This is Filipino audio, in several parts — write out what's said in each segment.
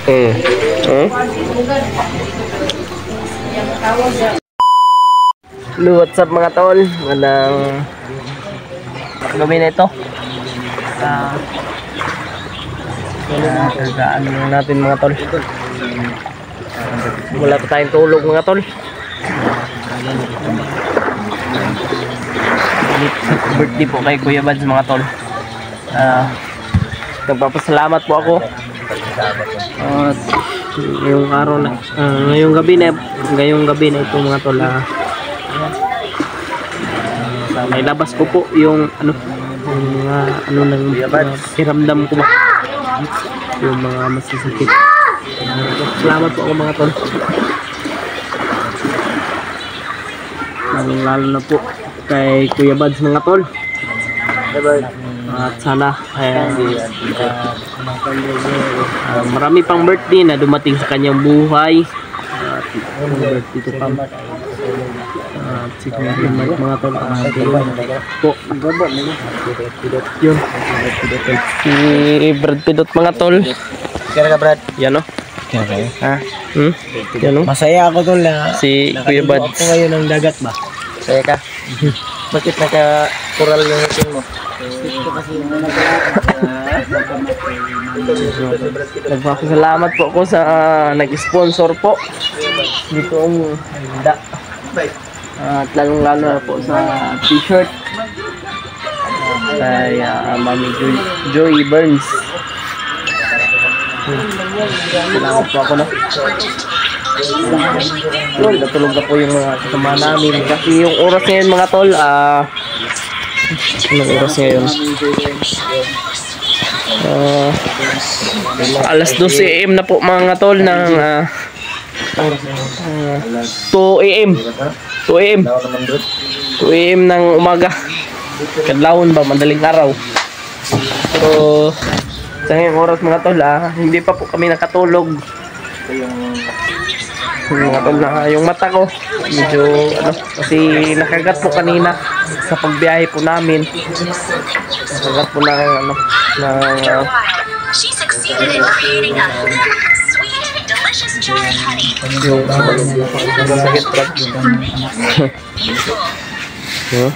Hello, what's up mga tol? Magandang gabi na ito. Kagaan natin mga tol. Wala pa tayong tulog mga tol. Birthday po kay Kuya Bads mga tol. Nagpapasalamat po ako. Ngayong araw na, ngayong gabi na ito mga tol. Nailabas ko po yung ng hiramdam ko ba, yung mga masasakit. Salamat po ako mga tol, lalo na po kay Kuya Bads mga tol. At sana marami pang birthday na dumating sa kanyang buhay. Birthday to come. Siguro mga tol po yun si Brad Pidot mga tol. Kaya ka Brad? Yan o. Yan o. Masaya ako tol na si Kuya Bads. Ako ngayon ng dagat ba? Masaya ka? Bakit naka-coral yung hitin mo? Nagpapasalamat po ako sa nag-sponsor po ditong handa. At lalong-lalo na po sa t-shirt kay Mami Joy Burns. Salamat po ako na. Natulog na po yung mga kasama namin kasi yung oras ngayon mga tol, anong oras ngayon? Alas 12 AM na po mga tol ng 2 AM 2 AM ng umaga. Kadlawon ba, madaling araw. So sa ngayong oras mga tol, hindi pa po kami nakatulog. Mga tol, yung mata ko medyo kasi nakagat po kanina sa pagbiyahe po namin. Nakagat po ng She succeeded in creating a sweet, delicious jar of honey.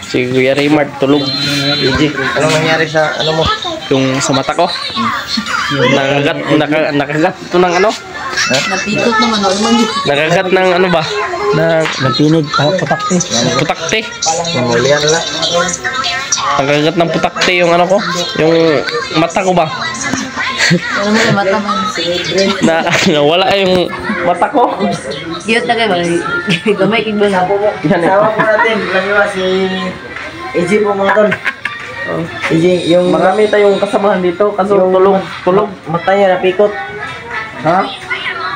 Si Kuya Raymart tulog. Anong nangyari sa ano mo? Yung sa mata ko. Nakagat ito ng ano? Napikot naman Nakagat ng ano ba? Napinig, putakte. Putakte. Mamulian lang. Nakagat ng putakte yung ano ko, yung mata ko ba? Ano mo yung mata man? Nawala yung mata ko. Cute na kayo. Gamay kig ba na po mo? Sama po natin, lamiwa si AJ po mga tol. AJ, yung Marami tayong kasamahan dito kasi tulog. mata niya napikot. Ha?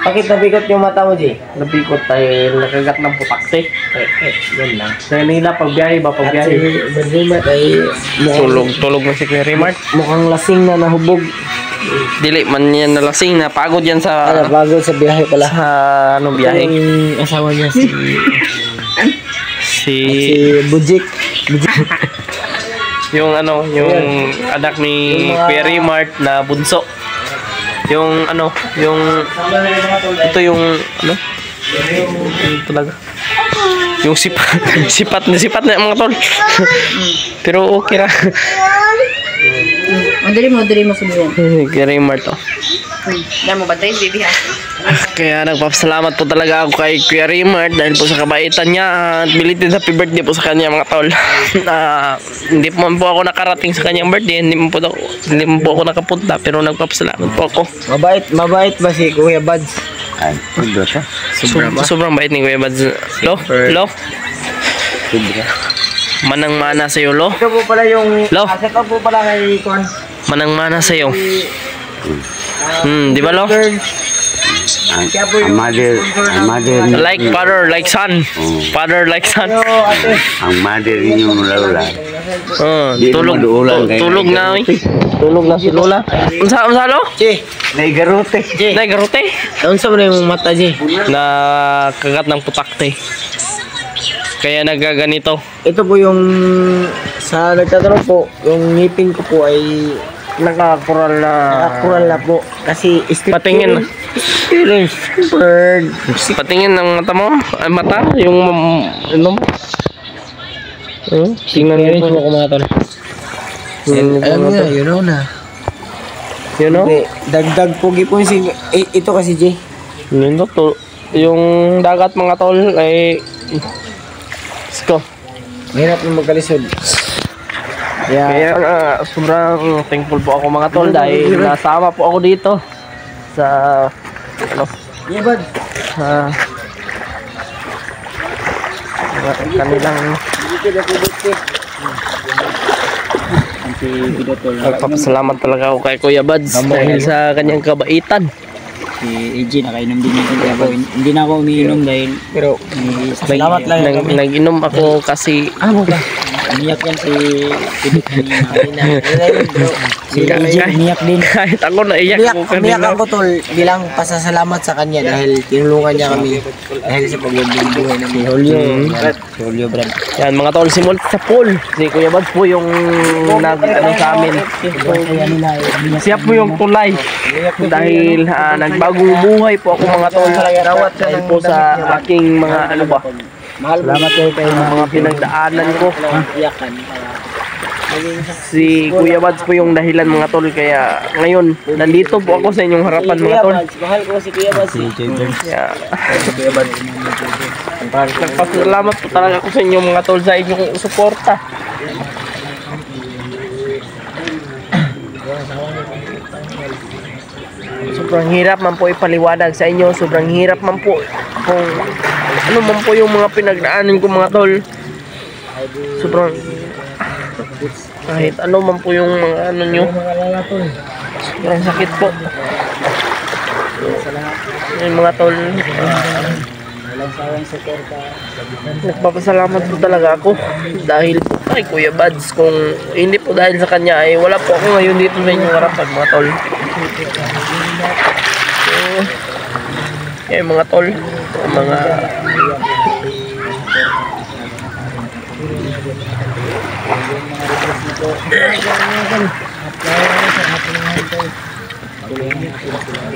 Bakit napikot yung mata mo, J? Napikot tayo, nakagat ng putakte. Yan lang. Sa kanila pagbiyahe ba, At pagbiyahe. si Benjamin ay Tulog na si Kuya Raymart. mukhang lasing na nahubog. Dili man yan nalasing na pagod yan sa Bago sa biyahe pala. anong biyahe. Yung asawa niya si Si Bujik. yung anak ni Kuya Raymart na bunso. Yung ito yung talaga. Yung sipat na mga tol. Pero okay ra. Madali mo sabihin. Kuya Raymart oh. Dahil mo ba tayo, baby ha? Kaya nagpapasalamat po talaga ako kay Kuya Raymart dahil po sa kabaitan niya at belated happy birthday po sa kanya mga tol. Hindi po ako nakarating sa kanyang birthday, hindi po ako nakapunta, pero nagpapasalamat po ako. Mabait ba si Kuya Bads? Ay, Sobrang bait ni Kuya Bads. Lo? Manang-mana sa'yo, Lo. Ito po pala yung Lo. Ito po pala kay Kwan. Manang-mana sa'yo. Di ba, Lo? Kaya po yung mother, Like father, like son. Father, like son. ang mother niyo lola. Tulog na, eh. Tulog na si Lola. Unsa, Lo? Che, Naigarote. Nagarote? unsa mo na yung mata, Che? Nakagat ng putakte. Kaya nagaganito. Ito po yung sa nagtatanong po, yung ngipin ko po ay Nakakural na. Nakakural na po. Kasi Patingin. experience bird. Patingin ng mata mo. Ay, mata? Yung ano mo? Tingnan niyo po ako mga tol. Alam mo na, you know na. You know? Dagdag pogi po si ito kasi Jay. Yun to. Yung dagat mga tol ay Sko. Mahirap na magkalisod. Kaya sobrang thankful po ako mga tol dahil nasama po ako dito sa ano Ibad. Kanilang nagpapasalamat talaga ako kay Kuya Bads dahil sa kanyang kabaitan. Si AJ nakainom din nito kaya ako hindi na ako umiinom dahil pero salamat lang Nag-inom ako kasi umiyak yan si AJ umiyak din kahit ako naiyak ako umiyak kanina. ako tol bilang pasasalamat sa kanya dahil tinulungan niya kami dahil sa pagbubuhay ng Julio Brad. Yan mga tol, simula sa pool. Si Kuya Bads po yung nag-ano sa amin. Siya po yung tulay. Dahil nagbagong buhay po ako mga tol. Dahil po sa aking mga ano ba. Salamat kayo Mga pinagdaanan ko. Si Kuya Bads po yung dahilan mga tol. Kaya ngayon, nandito po ako sa inyong harapan mga tol. Mahal ko si Kuya Bads. Yeah. Nagpasalamat po talaga ako sa inyo mga tol sa inyong suporta. Sobrang hirap man po ipaliwanag sa inyo. Sobrang hirap man po kung ano man po yung mga pinagdaanan ko mga tol. Sobrang kahit ano man po yung mga ano nyo. Sobrang sakit po. Yung mga tol. Nagpapasalamat po talaga ako dahil po kay Kuya Bads. Kung hindi po dahil sa kanya ay wala po ako ngayon dito sa inyong harapan mga tol. So, mga tol, mga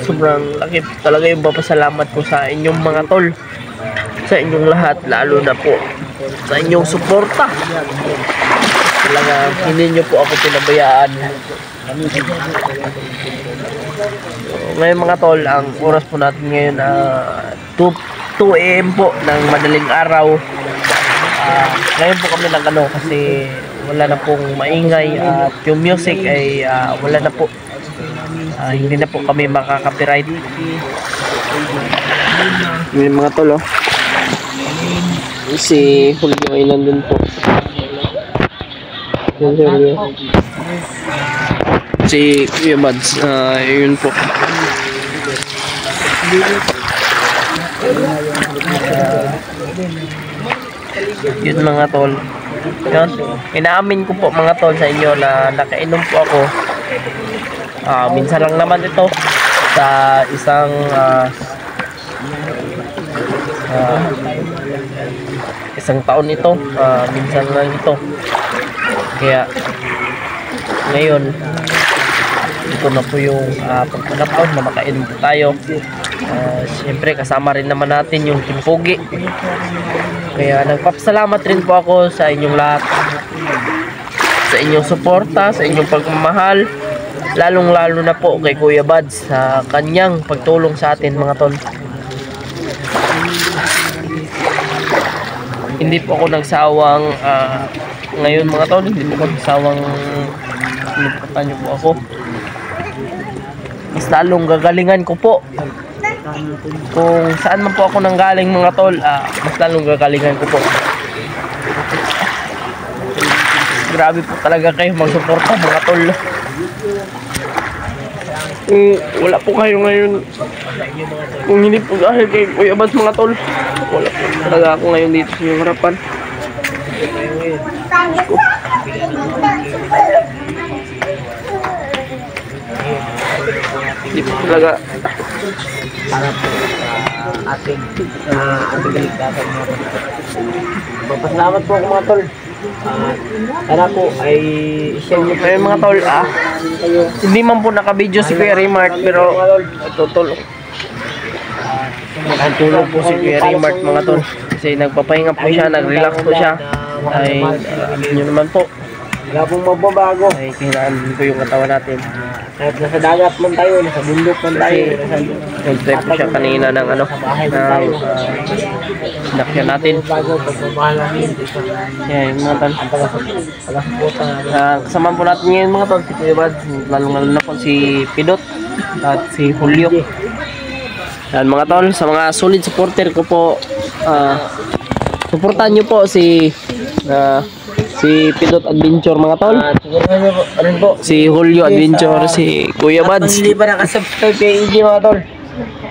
sobrang laki talaga yung papasalamat ko sa inyong mga tol, sa inyong lahat, lalo na po sa inyong suporta. Talaga hindi nyo po ako pinabayaan. Ngayon mga tol, ang oras po natin ngayon 2 AM po ng madaling araw. Ngayon po kami nagano kasi wala na pong maingay at yung music ay wala na po. Hindi na po kami makaka-copyright. Yung mga tol si Julio ay nandun po. Si Kuya Bads, yun po. Yun mga tol. Yun. Inaamin ko po mga tol sa inyo na nakainom po ako. Minsan lang naman ito sa isang isang taon ito. Minsan lang ito. Kaya ngayon ito na po yung pagkakataon na makainom po tayo. Siyempre kasama rin naman natin yung timpogi. Kaya nagpapasalamat rin po ako sa inyong lahat, sa inyong suporta, sa inyong pagmamahal, lalong lalo na po kay Kuya Bads sa kanyang pagtulong sa atin mga tol. Hindi po ako nagsawang ngayon mga tol, hindi po ako nagsawang piniputan niyo po ako. Mas lalong gagalingan ko po. Kung saan man po ako nanggaling mga tol, mas lalong gagalingan ko po. Grabe po talaga kayo magsuporta mga tol. Wala po kayo ngayon. Kung hindi po dahil kay Kuya Bads mga tol, wala po talaga ako ngayon dito sa inyong harapan. Hindi po talaga para po ating kaligtasan mga tol. Papasalamat po ako mga tol. Sana po ay share niyo po. Ayun mga tol, hindi man po naka-video si Kuya Raymart, pero tutulong. Nagtulong po si Kuya Raymart mga tol. Kasi nagpapahinga po siya, nag-relax po siya. Ay, alam nyo naman po, Wala pong magbabago. ay kailangan po yung katawan natin. Kahit nasa dagat man tayo, nasa bundok man tayo, Nag-try po siya kanina ng ano, ng nakyan natin. bago, pagmamahal namin. Yan, yung mga tol. Pagkasuporta namin. Kasama po natin ngayon mga tol, si Kuya Bad, lalong-lalo na po si Pidot at si Julio. Yan mga tol, sa mga solid supporter ko po, suportahan nyo po si Pidot Adventure mga tol, Siguro nyo po, rin po. si Julio Adventure, si Kuya At Bads. hindi pa nakasubscribe kay EG mga tol.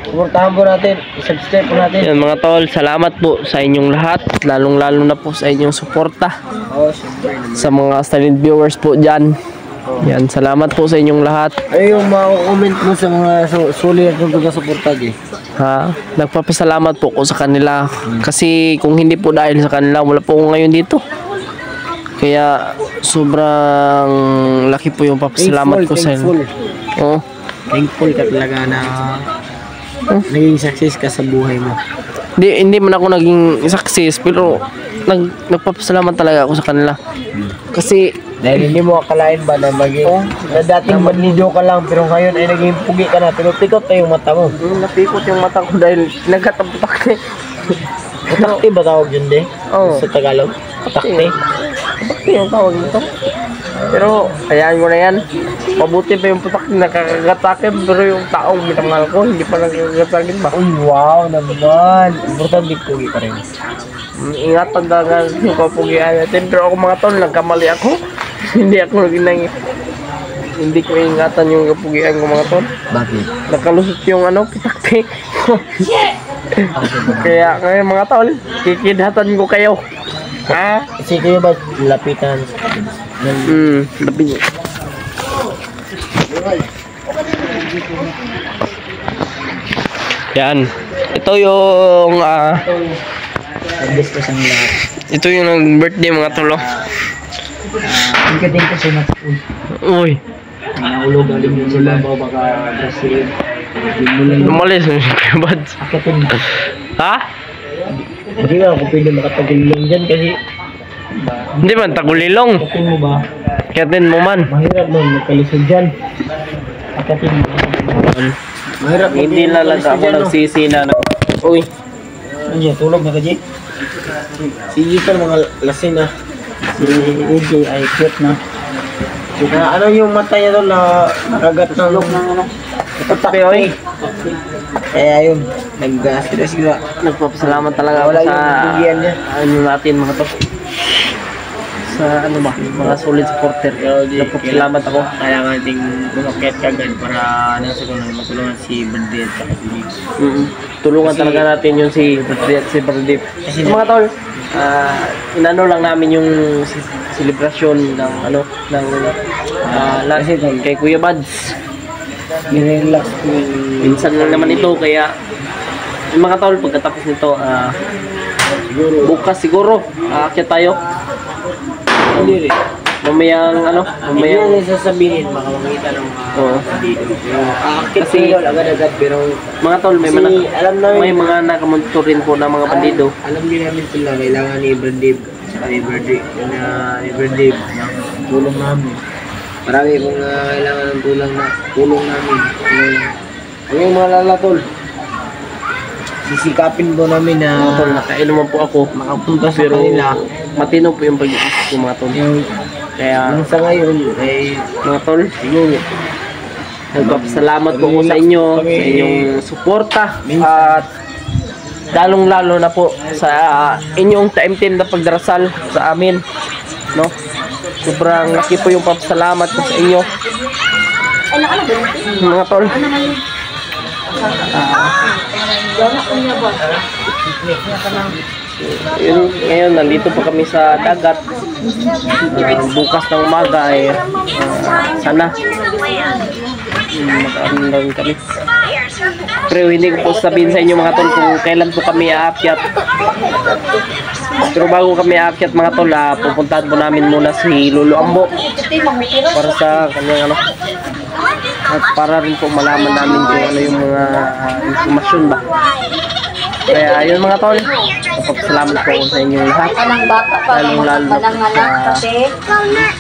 Suportahan po natin, isubscribe po natin. Yan mga tol, salamat po sa inyong lahat, lalong-lalo na po sa inyong suporta Oo, syempre. sa mga silent viewers po dyan. Yan, salamat po sa inyong lahat. Ano yung mga comment mo sa mga sulit at nagpapasuporta eh? Ha, nagpapasalamat po ko sa kanila kasi kung hindi po dahil sa kanila wala po ako ngayon dito. Kaya sobrang laki po yung papasalamat ko sa Thankful. Oh, Thankful ka talaga na naging success ka sa buhay mo. hindi man ako naging success pero nagpapasalamat talaga ako sa kanila. Kasi Dahil hindi mo akalain ba na maging na dating manlido ka lang pero ngayon ay naging pugi ka na pero pikot na yung mata mo. napikot yung mata ko dahil nagkataputak. Putakti ba tawag yun de? Oo. Sa Tagalog? Putakti? Putakti yung tawag nito. Pero hayaan ko na yan. Mabuti pa yung putak nakakagatakin pero yung taong minamahal ko hindi pa nagkagatakin ba? Uy, wow naman. Importante pugi pa rin. Ingatan talaga yung kapugian natin. Pero ako mga tol, nagkamali ako. Hindi ako hindi ko ingatan yung kapugian ko mga tol. Bakit? Nakalusot yung pitakti. Kaya ngayon mga tol, kikidhatan ko kayo. Ha? Kasi kayo ba lapitan? Labi niyo. Yan. Ito yung Nag-best ko siyang lahat. ito yung nag-birthday mga tol. Thank you so much. Uy, Naulog alim yun sila ba baka kasi hindi mo lang lumalis na si Kuya Bads. akatin. Ha? Hindi nga ako pwede makatagulong dyan kasi Hindi man, tagulilong. akatin mo ba? Katin mo man. Mahirap nun, magkalisod dyan. Akatin mo. Mahirap Hindi lalaga ako nagsisi na. Uy, Ano dyan, tulog na ka dyan? Si Ethan mga lasing na. Si AJ ay cute na. Ano yung mata niya doon na nakagat ng Tapi oy, kaya yun, nag-stress ka. nagpapasalamat talaga ako Wala sa yung tugian niya. natin mga to. Sa mga solid supporter. Nagpapasalamat ako. Kaya nga ating umakyat kagad para nasa ko na matulungan si Bandy at saka si Liz. Tulungan talaga natin yung si Bradley at si Bardip. Kasi Mga tol, inano lang namin yung selebrasyon ng kay Kuya Bads. nirelax ko. Minsan lang naman ito kaya yung mga tol pagkatapos nito bukas siguro aakyat tayo. Hindi rin. Mamayang Hindi na sasabihin, baka makita ng Oo. aakit Kasi- kasi agad-agad pero Mga tol, may Kasi alam namin- may mga nakamonito rin po ng mga bandido. alam din namin sila kailangan ni Brandib sa ni Brandib ng tulong namin. Marami pong kailangan ng tulong namin. Ano yung mga lalatol? Sisikapin po namin na Mga tol, nakainuman po ako. makapunta sa Pero kanila. matino po yung pag-iisip ko mga tol. Yung Kaya sa ngayon ay mga tol, siguro nagpapasalamat po ko sa inyo, sa inyong suporta at lalong-lalo na po sa inyong taimtim na pagdarasal sa amin, no? Sobrang laki po yung papasalamat ko sa inyo. Mga tol. Ngayon, nandito pa kami sa dagat. Bukas ng umaga ay sana mag-aandang kami. Pero hindi ko po sabihin sa inyo mga tol kung kailan po kami aakyat. Pero bago kami aakyat mga tol, pupuntahan po namin muna si Lolo Ambo para sa kanyang ano, at para rin po malaman namin kung ano yung mga informasyon ba. Kaya ayun mga tol, salamat po sa inyong lahat. Anang bata pa, Lalong-lalo malang-anak kasi,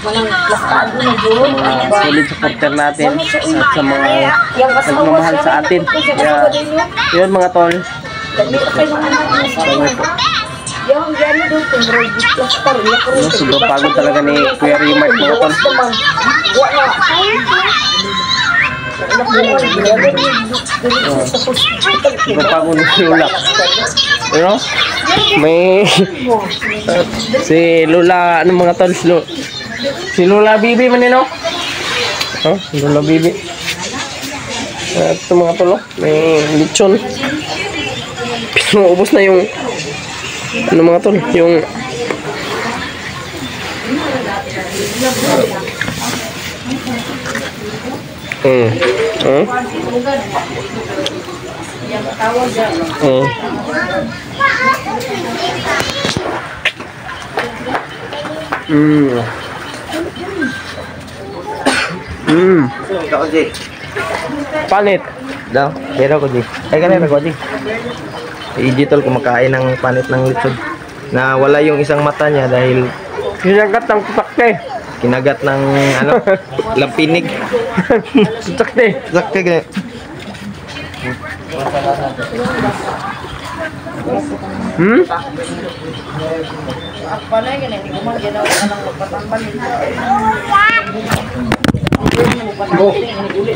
malang plastado na yun. Solid supporter natin at sa mga nagmamahal sa atin. Kaya yun mga tol, salamat po. Yung gano'n doon, tumurog di plaster. Sobrang pagod talaga ni Kuya Rimart mga tol. Sobrang pagod ni Lula. You know? May si Lula, ano mga tol? Si Lula Bibi man yun, no? Si Lula Bibi. Ito mga tol, may lechon. Pero ubos na yung ano mga tol, yung panit Daw, pero ko di. Ay kanina ko di. I-digital kumakain ng panit ng lechon na wala yung isang mata niya dahil kinagat ng sakte. kinagat ng ano, lampinig. Sakte. Sakto ganyan.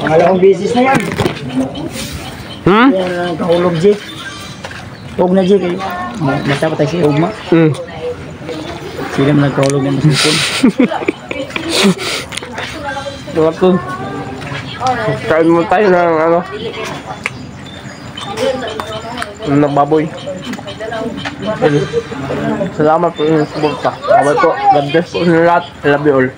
Pangalawang business na yan. Yan, kahulog, Jake. Huwag na, Jake. Basta pa tayo siya, huwag ma. Sila man nagkahulog ng masipon. Mga tol, kain mo tayo ng ano, ng baboy. Salamat po yung suporta. Salamat po. God bless po sa lahat. I love you all.